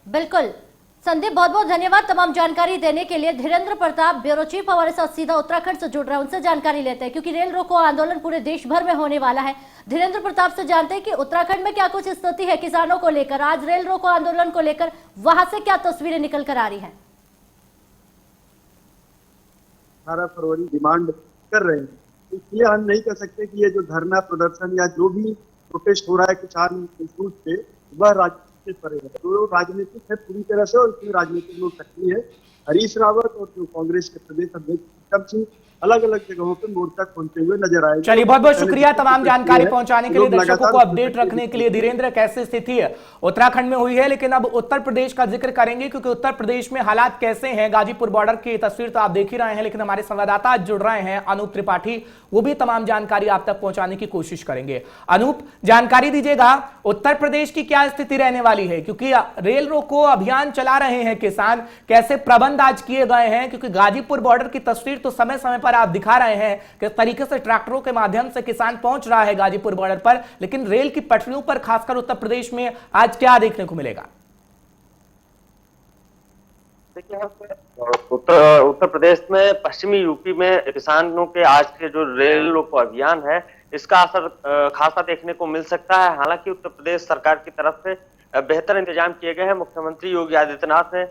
बिल्कुल संदीप, बहुत बहुत धन्यवाद तमाम जानकारी देने के लिए। धीरेन्द्र प्रताप ब्यूरो चीफ हमारे साथ सीधा उत्तराखंड से जुड़ रहे हैं, उनसे जानकारी लेते हैं क्योंकि रेल रोको आंदोलन पूरे देश भर में होने वाला है। धीरेन्द्र प्रताप से जानते हैं कि उत्तराखंड में क्या कुछ स्थिति है किसानों को लेकर, आज रेल रोको आंदोलन को लेकर वहां से क्या तस्वीरें निकल कर आ रही है। 18 फरवरी डिमांड कर रहे हैं, इसलिए हम नहीं कह सकते कि ये जो धरना प्रदर्शन या जो भी प्रोटेस्ट हो रहा है किसान इंस्टीट्यूट पे वह राजनीतिक पर है। तो राजनीतिक है पूरी तरह से, और इसमें राजनीतिक लोग सक्रिय है। हरीश रावत और जो कांग्रेस के प्रदेश अध्यक्ष विक्रम सिंह अलग अलग जगहों पर मोर्चा खोलते हुए नजर आए। चलिए, बहुत बहुत शुक्रिया तमाम जानकारी पहुंचाने के लिए, दर्शकों को अपडेट रखने के लिए। धीरेन्द्र, कैसी स्थिति है उत्तराखंड में हुई है, लेकिन अब उत्तर प्रदेश का जिक्र करेंगे क्योंकि उत्तर प्रदेश में हालात कैसे हैं। गाजीपुर बॉर्डर की तस्वीर तो आप देख ही रहे हैं, लेकिन हमारे संवाददाता आज जुड़ रहे हैं अनूप त्रिपाठी, वो भी तमाम जानकारी आप तक पहुंचाने की कोशिश करेंगे। अनूप, जानकारी दीजिएगा उत्तर प्रदेश की क्या स्थिति रहने वाली है, क्योंकि रेल रोको अभियान चला रहे हैं किसान, कैसे प्रबंध आज किए गए हैं, क्योंकि गाजीपुर बॉर्डर की तस्वीर तो समय समय पर आप दिखा रहे हैं किस तरीके से ट्रैक्टरों के माध्यम से किसान पहुंच रहा है गाजीपुर बॉर्डर पर, लेकिन रेल की पटरियों पर खासकर उत्तर प्रदेश में आज क्या देखने को मिलेगा। देखिए, उत्तर प्रदेश में पश्चिमी यूपी में किसानों के आज के जो रेल रोको अभियान है इसका असर खासा देखने को मिल सकता है। हालांकि उत्तर प्रदेश सरकार की तरफ से बेहतर इंतजाम किए गए हैं। मुख्यमंत्री योगी आदित्यनाथ ने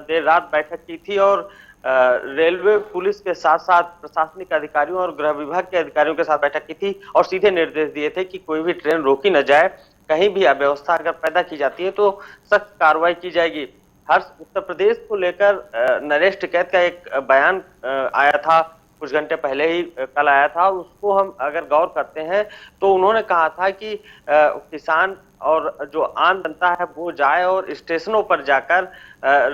देर रात बैठक की थी और रेलवे पुलिस के साथ साथ प्रशासनिक अधिकारियों और गृह विभाग के अधिकारियों के साथ बैठक की थी और सीधे निर्देश दिए थे कि कोई भी ट्रेन रोकी न जाए, कहीं भी अव्यवस्था अगर पैदा की जाती है तो सख्त कार्रवाई की जाएगी। हर उत्तर प्रदेश को लेकर नरेश टिकैत का एक बयान आया था, कुछ घंटे पहले ही कल आया था। उसको हम अगर गौर करते हैं तो उन्होंने कहा था कि किसान और जो आम जनता है वो जाए और स्टेशनों पर जाकर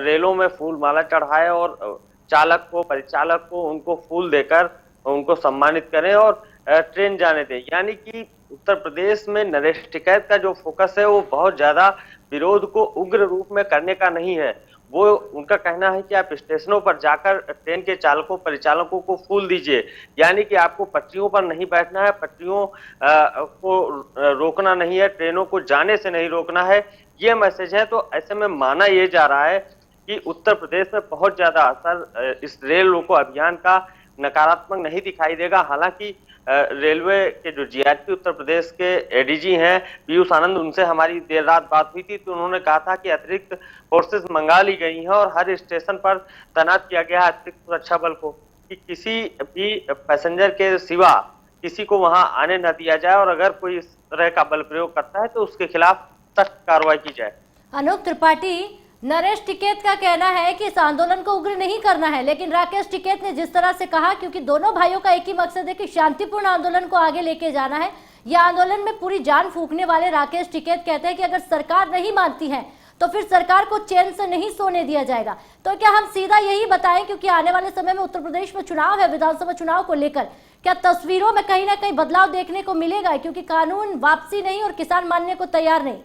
रेलों में फूल माला चढ़ाए और चालक को, परिचालक को उनको फूल देकर उनको सम्मानित करें और ट्रेन जाने दें। यानी कि उत्तर प्रदेश में नरेश टिकैत का जो फोकस है वो बहुत ज्यादा विरोध को उग्र रूप में करने का नहीं है। वो उनका कहना है कि आप स्टेशनों पर जाकर ट्रेन के चालकों परिचालकों को फूल दीजिए, यानी कि आपको पटरियों पर नहीं बैठना है, पटरियों को रोकना नहीं है, ट्रेनों को जाने से नहीं रोकना है, ये मैसेज है। तो ऐसे में माना ये जा रहा है कि उत्तर प्रदेश में बहुत ज्यादा असर इस रेल रोको अभियान का नकारात्मक नहीं दिखाई देगा। हालांकि रेलवे के जो जीआरपी उत्तर प्रदेश के एडीजी हैं पीयूष आनंद, उनसे हमारी देर रात बात हुई थी तो उन्होंने कहा था कि अतिरिक्त फोर्सेस मंगा ली गई हैं और हर स्टेशन पर तैनात किया गया है अतिरिक्त सुरक्षा बल को, कि किसी भी पैसेंजर के सिवा किसी को वहां आने न दिया जाए और अगर कोई इस तरह का बल प्रयोग करता है तो उसके खिलाफ सख्त कार्रवाई की जाए। अनूप त्रिपाठी, नरेश टिकैत का कहना है कि इस आंदोलन को उग्र नहीं करना है, लेकिन राकेश टिकैत ने जिस तरह से कहा, क्योंकि दोनों भाइयों का एक ही मकसद है कि शांतिपूर्ण आंदोलन को आगे लेके जाना है। यह आंदोलन में पूरी जान फूंकने वाले राकेश टिकैत कहते हैं कि अगर सरकार नहीं मानती है तो फिर सरकार को चैन से नहीं सोने दिया जाएगा। तो क्या हम सीधा यही बताएं, क्योंकि आने वाले समय में उत्तर प्रदेश में चुनाव है, विधानसभा चुनाव को लेकर क्या तस्वीरों में कहीं ना कहीं बदलाव देखने को मिलेगा, क्योंकि कानून वापसी नहीं और किसान मानने को तैयार नहीं।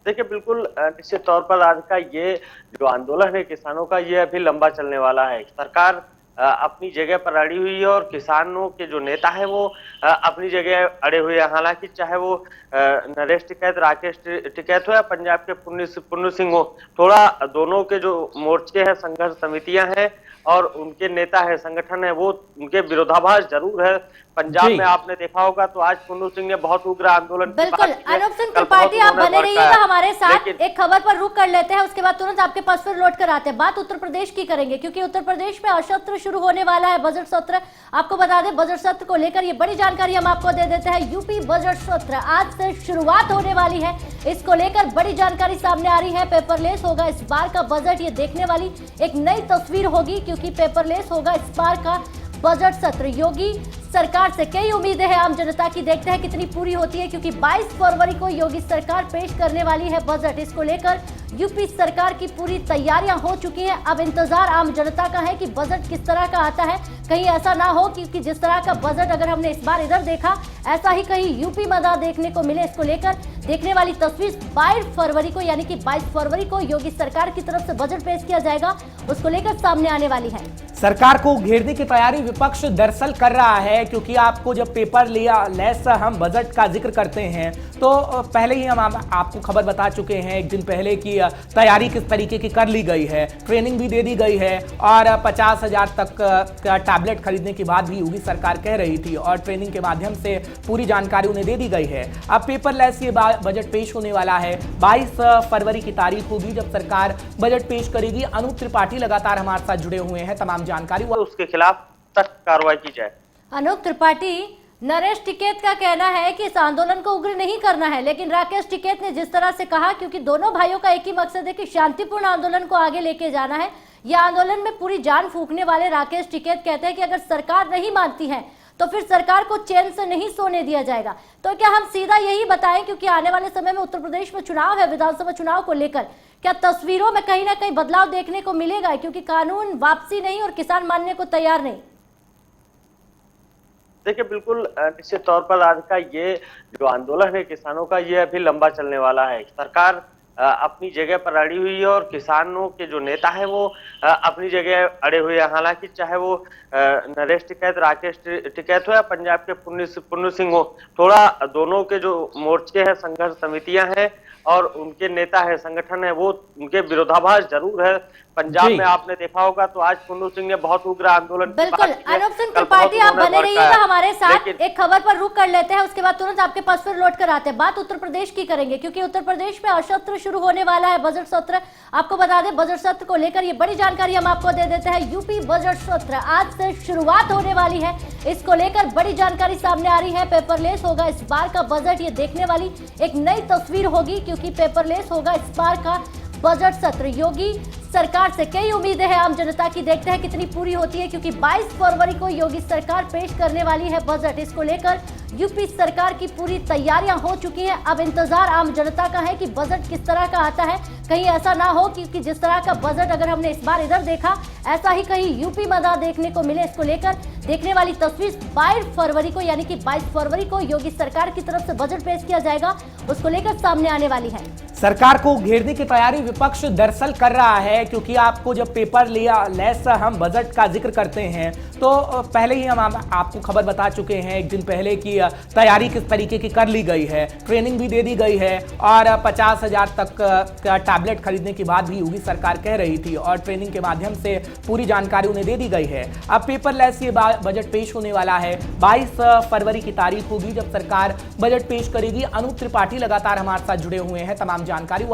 देखिए, बिल्कुल निश्चित तौर पर आज का ये जो आंदोलन है किसानों का, ये अभी लंबा चलने वाला है। सरकार अपनी जगह पर अड़ी हुई है और किसानों के जो नेता है वो अपनी जगह अड़े हुए हैं। हालांकि चाहे वो नरेश टिकैत, राकेश टिकैत हो या पंजाब के पुन्नू सिंह हो, थोड़ा दोनों के जो मोर्चे हैं, संघर्ष समितियां हैं और उनके नेता है, संगठन है, वो उनके विरोधाभास जरूर है। पंजाब में आपने देखा होगा तो आज पुन्नू सिंह ने बहुत उग्र आंदोलन बिल्कुल। अनूप सिंह त्रिपाठी, आप बने रहिएगा हमारे साथ, एक खबर पर रुक कर लेते हैं, उसके बाद तुरंत आपके पास फिर लौट कर आते हैं। बात उत्तर प्रदेश की करेंगे क्योंकि उत्तर प्रदेश में सत्र शुरू होने वाला है, बजट सत्र। आपको बता दें, बजट सत्र को लेकर ये बड़ी जानकारी हम आपको दे देते हैं। यूपी बजट सत्र आज से शुरुआत होने वाली है, इसको लेकर बड़ी जानकारी सामने आ रही है। पेपरलेस होगा इस बार का बजट, ये देखने वाली एक नई तस्वीर होगी क्योंकि पेपरलेस होगा इस बार का बजट सत्र। योगी सरकार से कई उम्मीदें हैं आम जनता की, देखते हैं कितनी पूरी होती है, क्योंकि 22 फरवरी को योगी सरकार पेश करने वाली है बजट। इसको लेकर यूपी सरकार की पूरी तैयारियां हो चुकी हैं। अब इंतजार आम जनता का है कि बजट किस तरह का आता है। कहीं ऐसा ना हो कि जिस तरह का बजट अगर हमने इस बार इधर देखा, ऐसा ही कहीं यूपी में ना देखने को मिले। इसको लेकर देखने वाली तस्वीर 22 फरवरी को, यानी कि 22 फरवरी को योगी सरकार की तरफ से बजट पेश किया जाएगा, उसको लेकर सामने आने वाली है। सरकार को घेरने की तैयारी विपक्ष दरअसल कर रहा है, क्योंकि आपको जब पेपर लिया लेस हम बजट का जिक्र करते हैं तो पहले ही हम आपको खबर बता चुके हैं एक दिन पहले की तैयारी किस तरीके की कर ली गई है, ट्रेनिंग भी दे दी गई है और 50,000 तक का टैबलेट खरीदने की बात भी योगी सरकार कह रही थी और ट्रेनिंग के माध्यम से पूरी जानकारी उन्हें दे दी गई है। अब पेपरलेस ये बजट पेश होने वाला है। 22 फरवरी की तारीख होगी जब सरकार बजट पेश करेगी। अनूप त्रिपाठी लगातार हमारे साथ जुड़े हुए हैं, तमाम जानकारी उसके खिलाफ सख्त कार्रवाई की जाए। अनूप त्रिपाठी, नरेश टिकैत का कहना है कि इस आंदोलन को उग्र नहीं करना है, लेकिन राकेश टिकैत ने जिस तरह से कहा, क्योंकि दोनों भाइयों का एक ही मकसद है कि शांतिपूर्ण आंदोलन को आगे लेके जाना है। यह आंदोलन में पूरी जान फूंकने वाले राकेश टिकैत कहते हैं कि अगर सरकार नहीं मानती है तो फिर सरकार को चैन से नहीं सोने दिया जाएगा। तो क्या हम सीधा यही बताएं, क्योंकि आने वाले समय में उत्तर प्रदेश में चुनाव है, विधानसभा चुनाव को लेकर क्या तस्वीरों में कहीं ना कहीं बदलाव देखने को मिलेगा, क्योंकि कानून वापसी नहीं और किसान मानने को तैयार नहीं? देखिए, बिल्कुल निश्चित तौर पर आज का ये जो आंदोलन है किसानों का, ये अभी लंबा चलने वाला है। सरकार अपनी जगह पर अड़ी हुई है और किसानों के जो नेता है वो अपनी जगह अड़े हुए हैं। हालांकि चाहे वो नरेश टिकैत, राकेश टिकैत हो या पंजाब के पुन्नू सिंह हो, थोड़ा दोनों के जो मोर्चे हैं, संघर्ष समितियां हैं और उनके नेता है, संगठन है, वो उनके विरोधाभास जरूर है। पंजाब में आपने देखा होगा तो आज पुन्नू सिंह ने बहुत उग्र आंदोलन बिल्कुल। अनूप सिंह त्रिपाठी, आप बने रहिएगा हमारे साथ, एक खबर पर रुक कर लेते हैं, उसके बाद तुरंत आपके पास फिर लौट कर आते हैं। बात उत्तर प्रदेश की करेंगे, क्योंकि उत्तर प्रदेश में सत्र शुरू होने वाला है, बजट सत्र। आपको बता दें, बजट सत्र को लेकर ये बड़ी जानकारी हम आपको दे देते हैं। यूपी बजट सत्र आज से शुरुआत होने वाली है, इसको लेकर बड़ी जानकारी सामने आ रही है। पेपरलेस होगा इस बार का बजट, ये देखने वाली एक नई तस्वीर होगी, क्योंकि पेपरलेस होगा इस बार का बजट सत्र। योगी सरकार से कई उम्मीदें हैं आम जनता की, देखते हैं कितनी पूरी होती है, क्योंकि 22 फरवरी को योगी सरकार पेश करने वाली है बजट। इसको लेकर यूपी सरकार की पूरी तैयारियां हो चुकी हैं। अब इंतजार आम जनता का है कि बजट किस तरह का आता है। कहीं ऐसा ना हो कि जिस तरह का बजट अगर हमने इस बार इधर देखा, ऐसा ही कहीं यूपी में ना देखने को मिले। इसको लेकर देखने वाली तस्वीर 22 फरवरी को, यानी कि 22 फरवरी को योगी सरकार की तरफ से बजट पेश किया जाएगा, उसको लेकर सामने आने वाली है। सरकार को घेरने की तैयारी विपक्ष दरअसल कर रहा है, क्योंकि आपको जब पेपर लिया लेस हम बजट का जिक्र करते हैं तो पहले ही हम आपको खबर बता चुके हैं एक दिन पहले की तैयारी किस तरीके की कर ली गई है, ट्रेनिंग भी दे दी गई है और 50,000 तक का टैबलेट खरीदने की बात भी योगी सरकार कह रही थी और ट्रेनिंग के माध्यम से पूरी जानकारी उन्हें दे दी गई है। अब पेपरलेस ये बजट पेश होने वाला है। 22 फरवरी की तारीख होगी जब सरकार बजट पेश करेगी। अनूप त्रिपाठी लगातार हमारे साथ जुड़े हुए हैं, तमाम जानकारी